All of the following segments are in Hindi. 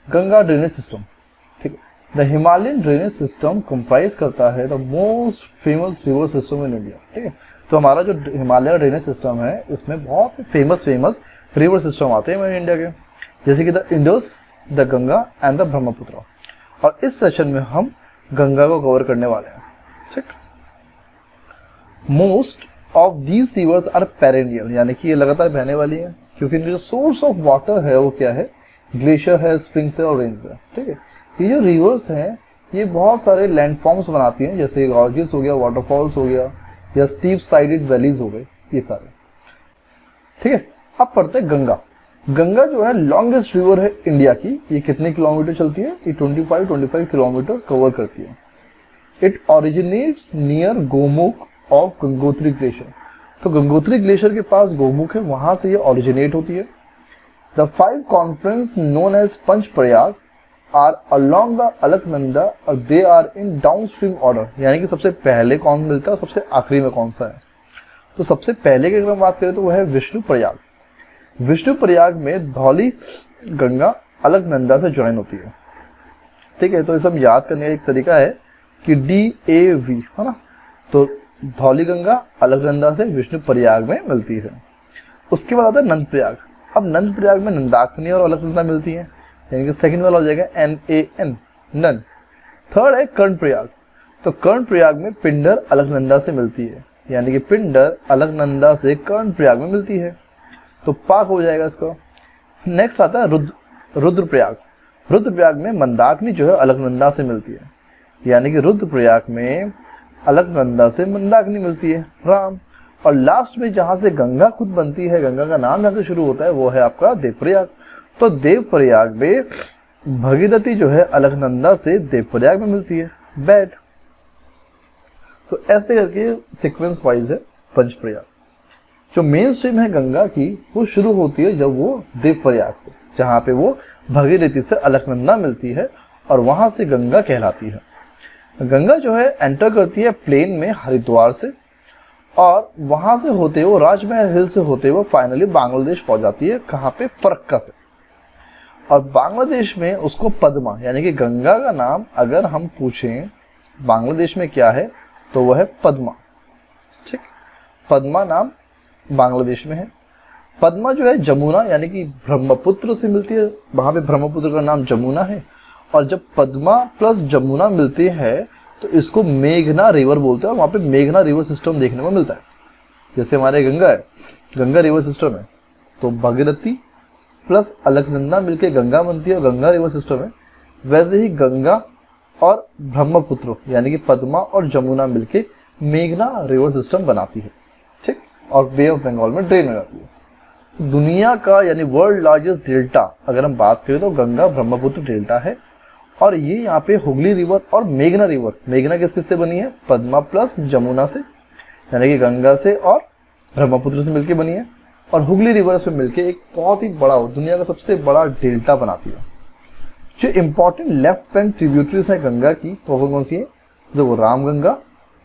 गंगा ड्रेनेज सिस्टम, ठीक है। The Himalayan drainage system comprise करता है the most famous river system in India, ठीक है। तो हमारा जो हिमालय ड्रेनेज सिस्टम है इसमें बहुत फेमस रिवर सिस्टम आते हैं हमारे इंडिया के, जैसे कि the Indus, the Ganga and the Brahmaputra. और इस सेशन में हम गंगा को कवर करने वाले हैं, ठीक। Most of these rivers are perennial, यानी कि ये लगातार बहने वाली है, क्योंकि इनका जो सोर्स ऑफ वाटर है वो क्या है, ग्लेशियर है, स्प्रिंग्स है और रेन्स है, ठीक है। ये जो रिवर्स हैं ये बहुत सारे लैंडफॉर्म्स बनाती हैं, जैसे गॉर्जेस हो गया, वाटरफॉल्स हो गया, या स्टीप साइडेड वैलीज हो गए, ये सारे, ठीक है। अब पढ़ते हैं गंगा। गंगा जो है लॉन्गेस्ट रिवर है इंडिया की। ये कितने किलोमीटर चलती है, ये 25 किलोमीटर कवर करती है। It originates near Gomukh of Gangotri glacier. तो गंगोत्री ग्लेशियर के पास गोमुख है, वहां से ये ओरिजिनेट होती है। The 5 conference known as Panch Prayag are along the Alaknanda और they are in downstream order, यानी कि सबसे पहले कौन मिलता है और सबसे आखिरी में कौन सा है। तो सबसे पहले की अगर हम बात करें तो वो है विष्णु प्रयाग। विष्णु प्रयाग में धौली गंगा अलकनंदा से ज्वाइन होती है, ठीक है। तो ये सब याद करने का एक तरीका है कि DAV, है ना। तो धौली गंगा अलकनंदा से विष्णु प्रयाग में मिलती है। उसके बाद आता है नंद प्रयाग। अब नंद प्रयाग में नंदाकिनी और अलकनंदा मिलती है, यानी कि सेकंड वाला हो जाएगा NAN, नंद। थर्ड है कर्ण प्रयाग। तो कर्ण प्रयाग में पिंडर अलकनंदा से मिलती है, यानी कि पिंडर अलकनंदा से कर्ण प्रयाग में मिलती है, तो पाक हो जाएगा इसका। नेक्स्ट आता है रुद्रप्रयाग। रुद्रप्रयाग में मंदाकिनी जो है अलकनंदा से मिलती है, यानी कि रुद्रप्रयाग में अलकनंदा से मंदाकिनी मिलती है, राम। और लास्ट में जहां से गंगा खुद बनती है, गंगा का नाम जहां से शुरू होता है, वो है आपका देवप्रयाग। तो देवप्रयाग में भगीरथी जो है अलकनंदा से देवप्रयाग में मिलती है, बैठ। तो ऐसे करके सीक्वेंस वाइज है पंचप्रयाग। जो मेन स्ट्रीम है गंगा की वो शुरू होती है जब वो देवप्रयाग से, जहाँ पे वो भगीरथी से अलकनंदा मिलती है और वहां से गंगा कहलाती है। गंगा जो है एंटर करती है प्लेन में हरिद्वार से, और वहां से होते हुए राजमहल हिल से होते हुए फाइनली बांग्लादेश पहुंच जाती है, कहाँ पे, फरक्का से। और बांग्लादेश में उसको पद्मा, यानी कि गंगा का नाम अगर हम पूछें बांग्लादेश में क्या है तो वह है पद्मा, ठीक। पद्मा नाम बांग्लादेश में है। पद्मा जो है जमुना यानी कि ब्रह्मपुत्र से मिलती है, वहां पे ब्रह्मपुत्र का नाम जमुना है। और जब पद्मा प्लस जमुना मिलती है तो इसको मेघना रिवर बोलते हैं, और वहां पे मेघना रिवर सिस्टम देखने को मिलता है। जैसे हमारे गंगा है, गंगा रिवर सिस्टम है, तो भगीरथी प्लस अलकनंदा मिलके गंगा बनती है और गंगा रिवर सिस्टम है। वैसे ही गंगा और ब्रह्मपुत्र यानी कि पद्मा और जमुना मिलके मेघना रिवर सिस्टम बनाती है, ठीक। और बे ऑफ बंगाल में ड्रेन हो जाती है। दुनिया का यानी वर्ल्ड लार्जेस्ट डेल्टा अगर हम बात करें तो गंगा ब्रह्मपुत्र डेल्टा है। और ये यहाँ पे हुगली रिवर और मेघना रिवर, मेघना किस किस से बनी है, पद्मा प्लस जमुना से, यानी कि गंगा से और ब्रह्मपुत्र से मिलके बनी है। और हुगली रिवर इसमें मिलके एक बहुत ही बड़ा, दुनिया का सबसे बड़ा डेल्टा बनाती है। जो इंपॉर्टेंट लेफ्ट बैंक ट्रिब्यूटरीज है गंगा की तो वो कौन सी है, जो वो रामगंगा,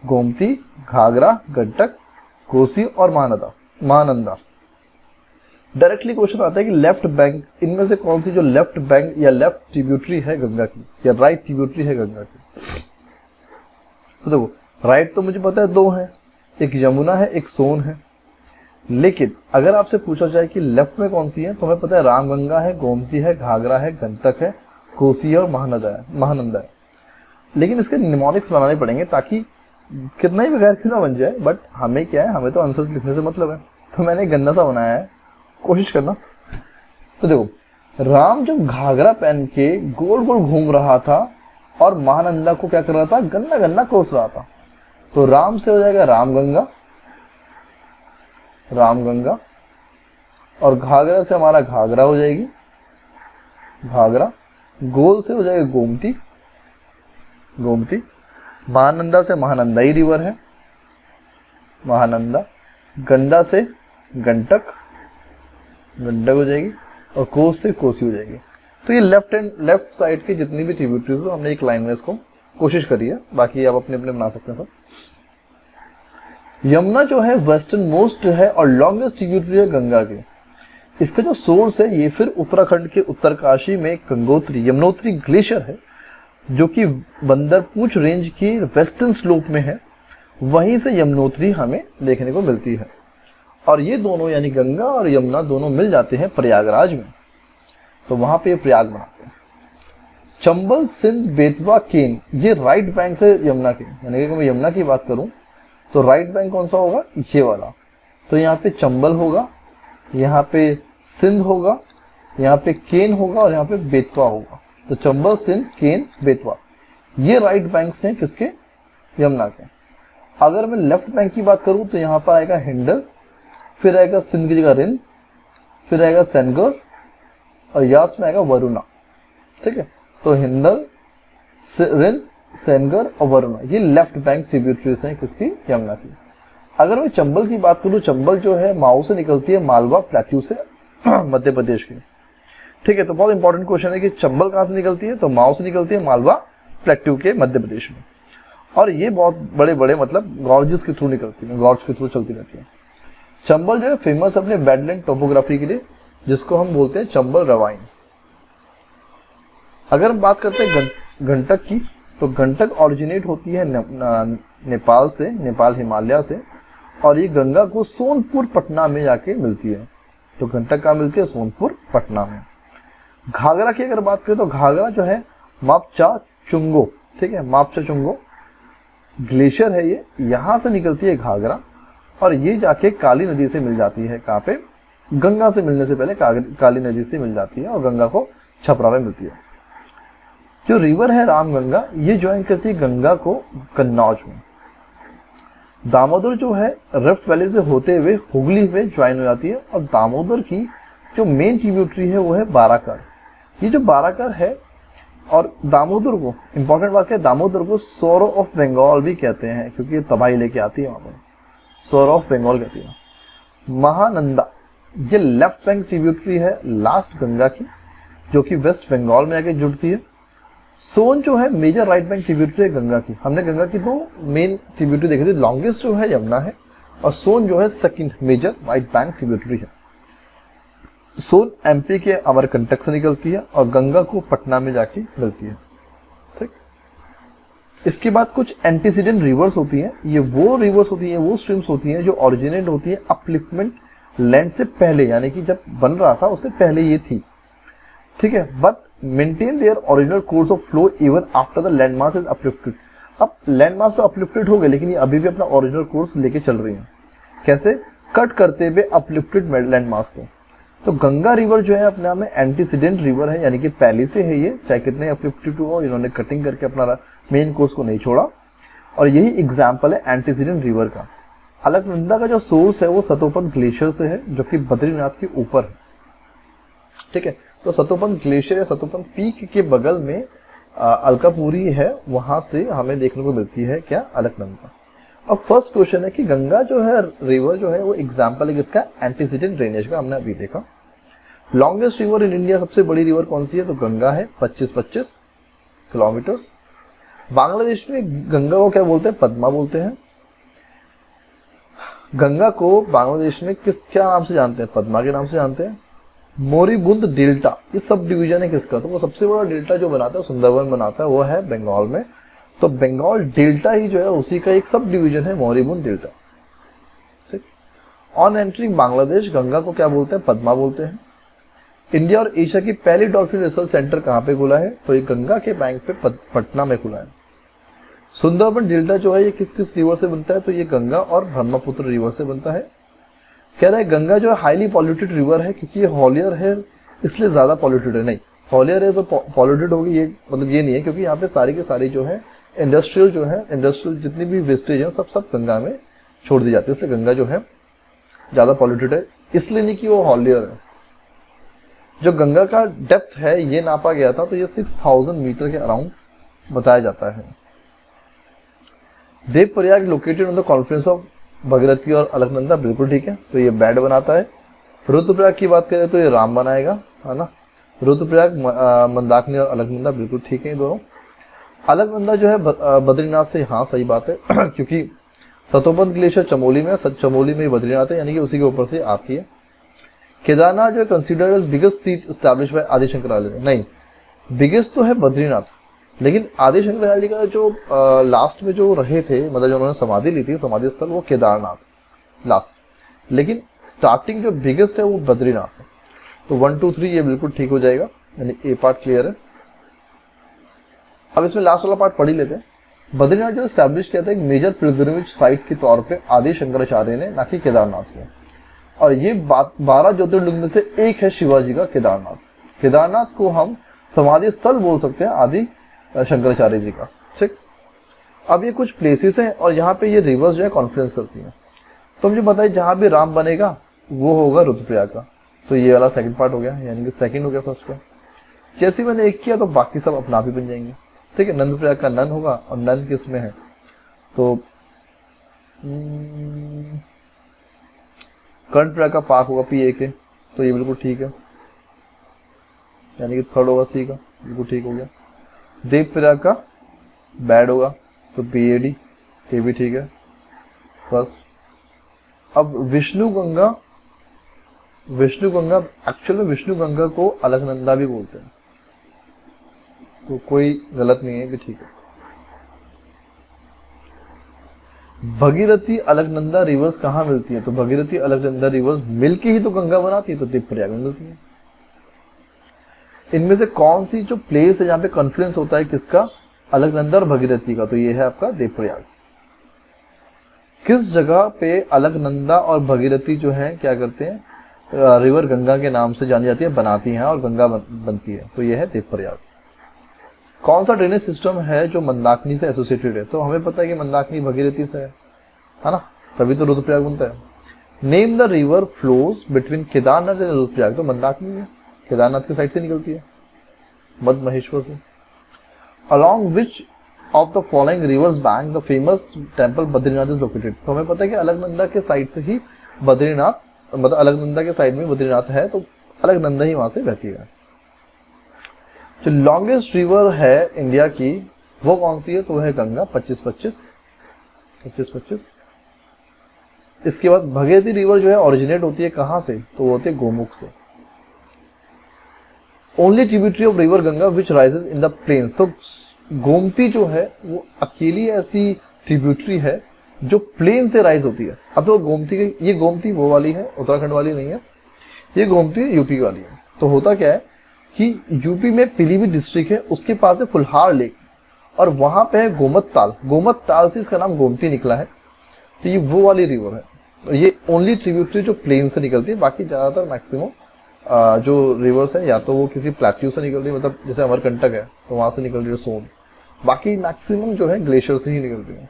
गोमती, घाघरा, गंडक, कोसी और महानंदा। डायरेक्टली क्वेश्चन आता है कि लेफ्ट बैंक, इनमें से कौन सी जो लेफ्ट बैंक या लेफ्ट ट्रिब्यूटरी है गंगा की या राइट ट्रिब्यूटरी है गंगा की। तो देखो राइट तो मुझे पता है 2 हैं, एक यमुना है एक सोन है। लेकिन अगर आपसे पूछा जाए कि लेफ्ट में कौन सी है तो हमें पता है रामगंगा है, गोमती है, घाघरा है, गंडक है, कोसी है और महानंदा है। लेकिन इसके निमोनिक्स बनाने पड़ेंगे ताकि कितना ही बगैर क्यों ना बन जाए, बट हमें क्या है, हमें तो आंसर्स लिखने से मतलब है। तो मैंने गंदा सा बनाया है, कोशिश करना। तो देखो राम जब घाघरा पहन के गोल गोल घूम रहा था और महानंदा को क्या कर रहा था, गन्ना गन्ना कोस रहा था, तो राम से हो जाएगा रामगंगा और घाघरा से हमारा घाघरा हो जाएगी घाघरा, गोल से हो जाएगा गोमती, महानंदा से महानंदा ही रिवर है महानंदा, गंदा से गंडक हो जाएगी और कोस से कोसी हो जाएगी। तो ये लेफ्ट साइड की जितनी भी ट्रिब्यूटरीज हो हमने एक लाइन में इसको कोशिश करी है, बाकी आप अपने अपने बना सकते हैं सब। यमुना जो है वेस्टर्न मोस्ट है और लॉन्गेस्ट ट्रिब्यूटरी है गंगा की। इसका जो सोर्स है ये फिर उत्तराखंड के उत्तरकाशी में गंगोत्री यमुनोत्री ग्लेशियर है, जो कि बंदरपूंछ रेंज की वेस्टर्न स्लोप में है। वहीं से यमुनोत्री हमें देखने को मिलती है, और ये दोनों यानी गंगा और यमुना दोनों मिल जाते हैं प्रयागराज में, तो वहां पे प्रयाग बनाते हैं। चंबल, सिंध, बेतवा, केन ये राइट बैंक से यमुना के, यानी कि मैं यमुना की बात करूं तो राइट बैंक कौन सा होगा, ये वाला। तो यहाँ पे चंबल होगा, यहाँ पे सिंध होगा, यहाँ पे केन होगा और यहाँ पे बेतवा होगा। तो चंबल, सिंध, केन, बेतवा ये राइट बैंक्स हैं किसके, यमुना के। अगर मैं लेफ्ट बैंक की बात करूं तो यहाँ पर आएगा हिंडल, फिर आएगा सिंध की जगह रिंद, फिर आएगा सेनगर और यास में आएगा वरुणा। ठीक है, तो हिंडल, रिंद, सेनगर और वरुणा ये लेफ्ट बैंक ट्रिब्यूटरीज हैं किसकी, यमुना की। अगर मैं चंबल की बात करूं, चंबल जो है माओ से निकलती है, मालवा प्लेट्यू से मध्य प्रदेश की। ठीक है, तो बहुत इंपॉर्टेंट क्वेश्चन है कि चंबल कहां से निकलती है, तो माओ से निकलती है, मालवा प्लेट्यू के मध्य प्रदेश में। और ये बहुत बड़े बड़े मतलब गॉर्जेस के थ्रू निकलती है, गॉर्ज के थ्रू चलती रहती है। चंबल जो है फेमस अपने बैडलैंड टोपोग्राफी के लिए, जिसको हम बोलते हैं चंबल रवाइन। अगर हम बात करते हैं गंडक की, तो गंडक ऑरिजिनेट होती है नेपाल से, नेपाल हिमालय से, और ये गंगा को सोनपुर पटना में जाके मिलती है। तो गंडक कहाँ मिलती है, सोनपुर पटना में। घाघरा की अगर बात करें तो घाघरा जो है मापचा चुंगो, ठीक है, मापचा चुंगो ग्लेशियर है ये, यहां से निकलती है घाघरा और ये जाके काली नदी से मिल जाती है। कहाँ पे, गंगा से मिलने से पहले काली नदी से मिल जाती है और गंगा को छपरा में मिलती है। जो रिवर है रामगंगा ये ज्वाइन करती है गंगा को कन्नौज में। दामोदर जो है रिफ्ट वैली से होते हुए हुगली में ज्वाइन हो जाती है, और दामोदर की जो मेन ट्रिब्यूटरी है वो है बाराकर। ये जो बाराकर है, और दामोदर को इंपॉर्टेंट बात है, दामोदर को सोरो ऑफ बंगाल भी कहते हैं क्योंकि ये तबाही लेके आती है वहां पर, सोरो ऑफ बंगाल कहती है। महानंदा ये लेफ्ट बैंक ट्रिब्यूटरी है लास्ट गंगा की, जो कि वेस्ट बंगाल में आके जुड़ती है। सोन जो है मेजर राइट बैंक ट्रिब्यूटरी है गंगा की। हमने गंगा की दो मेन ट्रिब्यूटरी देखी थी, लॉन्गेस्ट जो है यमुना है, और सोन जो है second major right bank tributary है। सोन एमपी के अमरकंटक से निकलती है और गंगा को पटना में जाके मिलती है। ठीक, इसके बाद कुछ एंटीसीडेंट रिवर्स होती हैं। ये वो रिवर्स होती हैं, वो स्ट्रीम्स होती हैं जो ओरिजिनेट होती है अपलिफ्टमेंट लैंड से पहले, यानी कि जब बन रहा था उससे पहले ये थी। ठीक है, but maintain their original course of flow even after the land mass is uplifted. अब लैंड मास तो अपलिफ्टेड हो गए, लेकिन ये अभी भी अपना ओरिजिनल कोर्स लेके चल रही है। कैसे, कट करते हुए अपलिफ्टेड लैंड मास को। तो गंगा रिवर जो है अपने आप में एंटीसीडेंट रिवर है, यानी कि पहले से है ये, चाहे कितने अपलिफ्टेड हो, इन्होंने कटिंग करके अपना मेन कोर्स को नहीं छोड़ा। और यही एग्जाम्पल है एंटीसीडेंट रिवर का। अलकनंदा का जो सोर्स है वो सतोपन ग्लेशियर से है, जो कि बद्रीनाथ के ऊपर है। ठीक है, तो सतोपन ग्लेशियर या सतोपन पीक के बगल में अलकापुरी है, वहां से हमें देखने को मिलती है क्या, अलकनंदा। अब फर्स्ट क्वेश्चन है कि गंगा जो है रिवर जो है वो एग्जाम्पल है किसका, एंटीसीडेंट ड्रेनेज का। हमने अभी देखा लॉन्गेस्ट रिवर इन इंडिया, सबसे बड़ी रिवर कौन सी है, तो गंगा है, 25 किलोमीटर्स। बांग्लादेश में गंगा को क्या बोलते हैं, पद्मा बोलते हैं। गंगा को बांग्लादेश में क्या नाम से जानते हैं, पद्मा के नाम से जानते हैं। मोरीबुंद डेल्टा ये सब डिवीजन है किसका, तो वो सबसे बड़ा डेल्टा जो बनाता है, सुंदरवन बनाता है, वो है बंगाल में। तो बंगाल डेल्टा ही जो है उसी का एक सब डिवीजन है मोरीबुंद डेल्टा। ठीक, ऑन एंट्रिंग बांग्लादेश गंगा को क्या बोलते हैं, पद्मा बोलते हैं। इंडिया और एशिया की पहली डॉल्फिन रिसर्च सेंटर कहाँ पे खुला है, तो ये गंगा के बैंक पे पटना में खुला है। सुंदरबन डेल्टा जो है ये किस किस रिवर से बनता है, तो ये गंगा और ब्रह्मपुत्र रिवर से बनता है। कह रहा है गंगा जो है हाईली पॉल्यूटेड रिवर है, क्योंकि ये हॉलियर है इसलिए ज्यादा पॉल्यूटेड है। नहीं, हॉलियर है तो पॉल्यूटेड होगी, ये मतलब ये नहीं है, क्योंकि यहाँ पे सारी की सारी जो है इंडस्ट्रियल जितनी भी वेस्टेज है सब गंगा में छोड़ दी जाती है, इसलिए गंगा जो है ज्यादा पॉल्यूटेड है, इसलिए नहीं कि वो हॉलियर है। जो गंगा का डेप्थ है ये नापा गया था, तो ये 6000 मीटर के अराउंड बताया जाता है। Devprayag located on the conference of Bhagirathi और अलकनंदा, बिल्कुल ठीक है, तो ये बैड बनाता है। रुद्रप्रयाग की बात करें तो ये राम बनाएगा, है ना। रुद्रप्रयाग, मंदाकिनी और अलकनंदा बिल्कुल ठीक है ये दोनों। अलकनंदा जो है बद्रीनाथ से, हाँ सही बात है क्योंकि सतोपन ग्लेशियर चमोली में, चमोली में बद्रीनाथ है, यानी कि उसी के ऊपर से आती है। केदारनाथ जो है considered as biggest seat establish by Adi Shankaracharya, नहीं, बिगेस्ट तो है बद्रीनाथ, लेकिन आदि शंकराचार्य का जो लास्ट में जो रहे थे, मतलब जो उन्होंने समाधि ली थी, समाधि स्थल वो केदारनाथ लास्ट, लेकिन स्टार्टिंग जो बिगेस्ट है वो बद्रीनाथ है। तो 1 2 3 ये बिल्कुल ठीक हो जाएगा, यानी ए पार्ट क्लियर है। अब इसमें लास्ट वाला पार्ट पढ़ ही लेते हैं। बद्रीनाथ जो स्टैब्लिश किया था एक मेजर पिलग्रिमेज साइट के तौर पे आदि शंकराचार्य ने, ना कि केदारनाथ ने, और ये 12 ज्योतिर्लिंग में से एक है शिवाजी का केदारनाथ। केदारनाथ को हम समाधि स्थल बोल सकते हैं आदि शंकराचार्य जी का, ठीक। अब ये कुछ प्लेसेस हैं और यहाँ पे ये रिवर्स जो है कॉन्फ्लुएंस करती हैं। तो मुझे बताइए जहां भी राम बनेगा वो होगा रुद्रप्रयाग का, तो ये वाला सेकंड पार्ट हो गया, यानी कि सेकंड हो गया फर्स्ट का। जैसे मैंने एक किया तो बाकी सब अपना आप ही बन जाएंगे, ठीक है। नंदप्रयाग का नन होगा, और नन किस में है, तो कर्णप्रयाग का पाक होगा PA के, तो ये बिल्कुल ठीक है, यानी कि थर्ड होगा सी का, बिल्कुल ठीक हो गया। देवप्रयाग का बैड होगा, तो BAD, ये भी ठीक है फर्स्ट। अब विष्णु गंगा एक्चुअल में विष्णु गंगा को अलकनंदा भी बोलते हैं, तो कोई गलत नहीं है, भी ठीक है। भगीरथी अलकनंदा रिवर्स कहाँ मिलती है, तो भगीरथी अलकनंदा रिवर्स मिलके ही तो गंगा बनाती है, तो देवप्रयाग में मिलती है। इनमें से कौन सी जो प्लेस है जहां पे कॉन्फ्लुएंस होता है किसका, अलकनंदा और भगीरथी का, तो ये है आपका देवप्रयाग। किस जगह पे अलकनंदा और भगीरथी जो है क्या करते हैं, रिवर गंगा के नाम से जानी जाती है, बनाती हैं और गंगा बनती है, तो ये है देवप्रयाग। कौन सा ड्रेनेज सिस्टम है जो मंदाकिनी से एसोसिएटेड है, तो हमें पता है कि मंदाकिनी भगीरथी से है ना, तभी तो रुद्रप्रयाग बनता है। Name the river flows between Kedarnath and Rudraprayag, तो मंदाकिनी है, केदारनाथ की साइड से निकलती है, मध्य महेश्वर से। Along which of the following reverse bank the famous temple Badrinath is located, तो हमें पता है कि अलकनंदा के साइड से ही बद्रीनाथ, मतलब अलकनंदा के साइड में बद्रीनाथ है, तो अलकनंदा ही वहां से बहती है। जो लॉन्गेस्ट रिवर है इंडिया की वो कौन सी है, तो है गंगा, 25-25। इसके बाद भगीरथी रिवर जो है ओरिजिनेट होती है कहां से, तो वो होती है गोमुख से। Only tributary of river Ganga which rises in the plain, तो गोमती जो है वो अकेली ऐसी ट्रिब्यूटरी है जो प्लेन से राइज होती है। अब तो गोमती की, ये गोमती वो वाली है, उत्तराखंड वाली नहीं है, ये गोमती यूपी वाली है। तो होता क्या है कि यूपी में पीलीभीत डिस्ट्रिक्ट है, उसके पास है फुलहार लेक, और वहां पे है गोमत ताल से इसका नाम गोमती निकला है, तो ये वो वाली रिवर है। तो ये ओनली ट्रिब्यूटरी जो प्लेन से निकलती है, बाकी ज्यादातर मैक्सिमम जो रिवर्स है या तो वो किसी प्लेट्यू से निकल रही है, मतलब जैसे अमरकंटक है तो वहां से निकल रही है सोन, बाकी मैक्सिमम जो है ग्लेशियर से ही निकल रही है।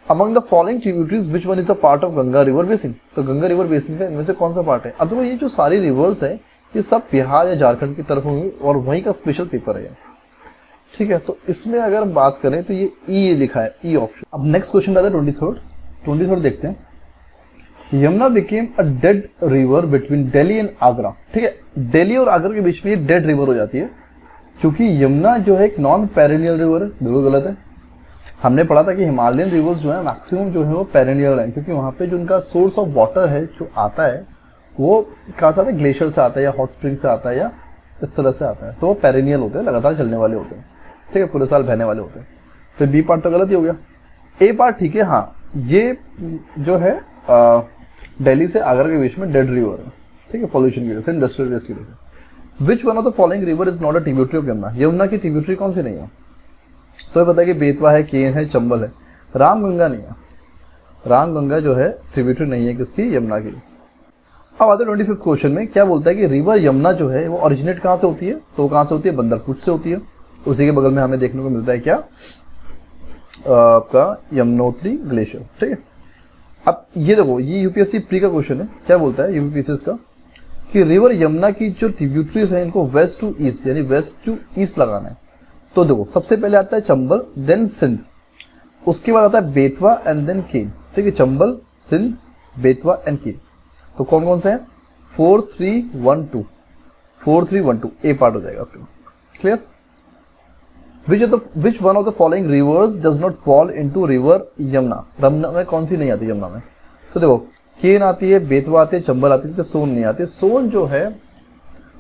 Among the following tributaries which one is a part of Ganga river basin, तो गंगा रिवर बेसिन का इनमें से कौन सा पार्ट है। अब तो ये जो सारी रिवर्स है ये सब बिहार या झारखंड की तरफ होंगी, और वहीं का स्पेशल पेपर है, ठीक है। तो इसमें अगर हम बात करें तो ये ई लिखा है, ई ऑप्शन। अब नेक्स्ट क्वेश्चन आता है 23rd देखते हैं। Yamuna became a dead river between Delhi and Agra, ठीक है। दिल्ली और आगरा के बीच में ये डेड रिवर हो जाती है, क्योंकि यमुना जो है एक नॉन पेरेनियल रिवर है, बिल्कुल गलत है। हमने पढ़ा था कि हिमालयन रिवर्स जो है मैक्सिमम जो है वो पेरेनियल है, क्योंकि वहां पे जो उनका सोर्स ऑफ वाटर है जो आता है वो कहाँ से आता है, ग्लेशियर से आता है या हॉट स्प्रिंग से आता है या इस तरह से आता है, तो वो पेरेनियल होते हैं, लगातार चलने वाले होते हैं, ठीक है, पूरे साल बहने वाले होते हैं। तो बी पार्ट तो गलत ही हो गया। ए पार्ट ठीक है, हाँ ये जो है दिल्ली से आगरा के बीच में डेड रिवर है, ठीक है, पॉल्यूशन की वजह से, इंडस्ट्रियल वेस्ट की वजह से। विच one of the following river is not a tributary of Yamuna, Yamuna की ट्रिब्यूटरी कौन सी नहीं है, तो पता है कि बेतवा है, केन है, चंबल है, रामगंगा नहीं है। रामगंगा जो है ट्रिब्यूटरी नहीं है किसकी, यमुना की। अब आते 25th क्वेश्चन में, क्या बोलता है कि रिवर यमुना जो है वो ओरिजिनेट कहाँ से होती है, तो कहाँ से होती है, बंदरपुट से होती है। उसी के बगल में हमें देखने को मिलता है क्या, आपका यमुनोत्री ग्लेशियर, ठीक है। अब ये देखो, ये यूपीएससी प्री का क्वेश्चन है, क्या बोलता है यूपीएससी का, कि रिवर यमुना की जो ट्रिब्यूटरीज है इनको वेस्ट टू ईस्ट, यानी वेस्ट टू ईस्ट लगाना है। तो देखो सबसे पहले आता है चंबल, देन सिंध, उसके बाद आता है बेतवा एंड देन केन, ठीक है, चंबल, सिंध, बेतवा एंड केन। तो कौन कौन से हैं, 4 3 1 2, 4 3 1 2, ए पार्ट हो जाएगा इसका, clear. Which one of the following reverse does not fall into river Yamuna, Yamuna में कौन सी नहीं आती यमुना में, तो देखो केन आती है, बेतवा आती है, चंबल आती है, तो सोन नहीं आती है। सोन जो है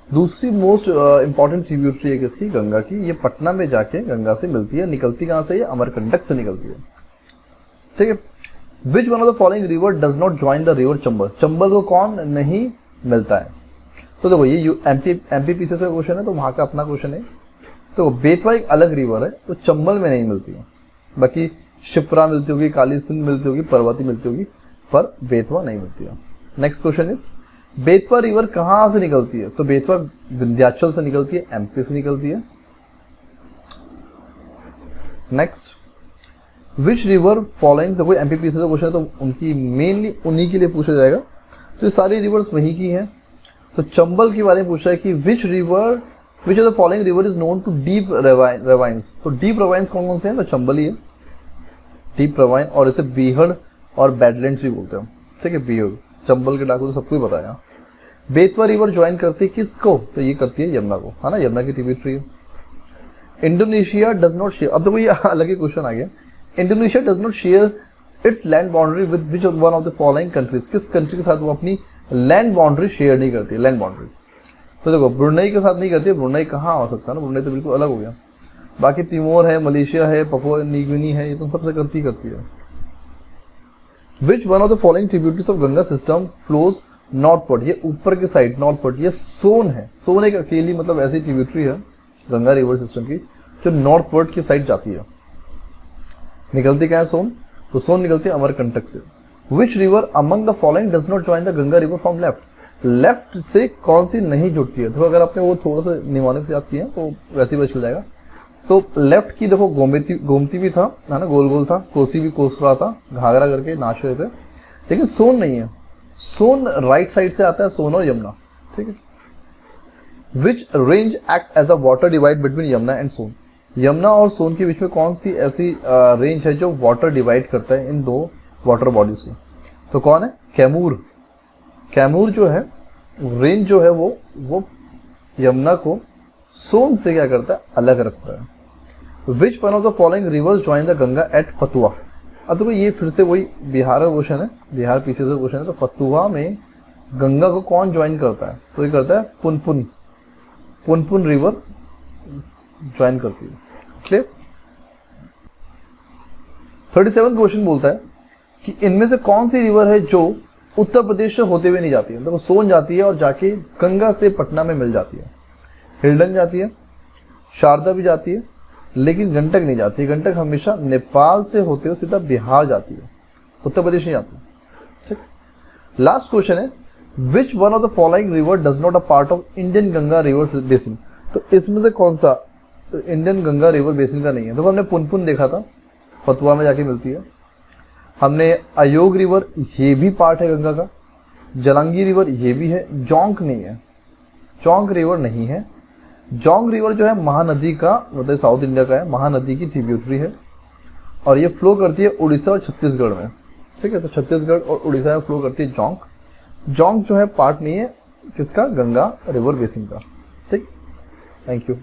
दूसरी मोस्ट इंपॉर्टेंट ट्रिब्यूटरी है किसकी, गंगा की। ये पटना में जाके गंगा से मिलती है। निकलती कहाँ से, ये अमरकंटक से निकलती है, ठीक है। Which one of the following river does not join the river Chambal, Chambal को कौन नहीं मिलता है। तो देखो ये एमपी पीसीएस का क्वेश्चन है, तो वहां का अपना क्वेश्चन है। तो बेतवा एक अलग रिवर है, तो चंबल में नहीं मिलती है। बाकी शिप्रा मिलती होगी, काली सिंध मिलती होगी, पर्वती मिलती होगी, पर बेतवा नहीं मिलती है। Next question is Betwa river कहां से निकलती है। तो बेतवा विंध्याचल से निकलती है, एमपी से निकलती है। नेक्स्ट, विच रिवर फॉलोइंग, देखो एमपीपीसी का क्वेश्चन है तो उनकी मेनली उन्हीं के लिए पूछा जाएगा। तो ये सारी रिवर्स वहीं की हैं। तो चंबल के बारे में पूछा है कि which of the following river is known to deep ravines. तो डीप रेवाइन्स कौन कौन से हैं, तो चंबल ही है डीप रेवाइन, और इसे बीहड़ और बैडलैंड्स भी बोलते हैं, ठीक है। बीहड़ चंबल के डाकू तो सबको ही बताया। बेतवा रिवर ज्वाइन करती है किसको, तो ये करती है यमुना को, है ना, यमुना की ट्रिब्यूटरी है। इंडोनेशिया डज नॉट शेयर, अब तो ये अलग ही क्वेश्चन आ गया। Indonesia does not share its land boundary with which one of the following countries, किस कंट्री के साथ वो अपनी लैंड बाउंड्री शेयर नहीं करती है, लैंड बाउंड्री। तो देखो ब्रुनेई के साथ नहीं करती है, ब्रुनेई कहाँ हो सकता है ना, ब्रुनेई तो बिल्कुल अलग हो गया। बाकी तिमोर है, मलेशिया है, पपुआ न्यू गिनी है, ये तो सबसे करती है। Which one of the following tributaries of Ganga system flows northward, ये ऊपर की साइड नॉर्थवर्ड, ये सोन है। सोन एक अकेली मतलब ऐसी ट्रिब्यूटरी है गंगा रिवर सिस्टम की जो नॉर्थवर्ड की साइड जाती है। निकलती क्या है सोन, तो सोन निकलती है अमरकंटक से। Which river among the following does not join the Ganga river from left, left से कौन सी नहीं जुड़ती है। देखो अगर आपने वो थोड़ा सा निमोनिक से याद किया तो वैसे ही चल जाएगा। तो लेफ्ट की देखो गोमती भी था, है ना, गोल गोल था, कोसी भी कोस रहा था, घाघरा करके नाच रहे थे, लेकिन सोन नहीं है। सोन राइट साइड से आता है, सोन और यमुना, ठीक है। Which range act as a water divide between Yamuna and Son, Yamuna और सोन के बीच में कौन सी ऐसी रेंज है जो वाटर डिवाइड करता है इन दो वाटर बॉडीज को, तो कौन है, कैमूर। कैमूर जो है रेंज जो है वो यमुना को सोन से क्या करता है, अलग रखता है। Which one of the following rivers join the Ganga at Fatuha, अब देखो ये फिर से वही बिहार का क्वेश्चन है, बिहार पीसीएस का क्वेश्चन है। तो फतुहा में गंगा को कौन ज्वाइन करता है, तो ये करता है पुनपुन रिवर ज्वाइन करती है, क्लियर। 37 क्वेश्चन बोलता है कि इनमें से कौन सी रिवर है जो उत्तर प्रदेश से होते हुए नहीं जाती है। देखो सोन जाती है और जाके गंगा से पटना में मिल जाती है। हिल्डन जाती है, शारदा भी जाती है, लेकिन गंडक नहीं जाती। गंडक हमेशा नेपाल से होते हुए सीधा बिहार जाती है, उत्तर प्रदेश नहीं जाती, ठीक। लास्ट क्वेश्चन है which one of the following river does not a part of Indian Ganga river basin, तो इसमें से कौन सा इंडियन गंगा रिवर बेसिन का नहीं है। देखो हमने पुनपुन देखा था, फतुआ में जाके मिलती है। हमने अयोग रिवर, ये भी पार्ट है गंगा का। जलंगी रिवर ये भी है, जोंक नहीं है, जोंक रिवर नहीं है। जोंग रिवर जो है महानदी का, मतलब साउथ इंडिया का है, महानदी की ट्रिब्यूटरी है और ये फ्लो करती है उड़ीसा और छत्तीसगढ़ में, ठीक है। तो छत्तीसगढ़ और उड़ीसा में फ्लो करती है जोंक। जोंक जो है पार्ट नहीं है किसका, गंगा रिवर बेसिन का, ठीक। Thank you.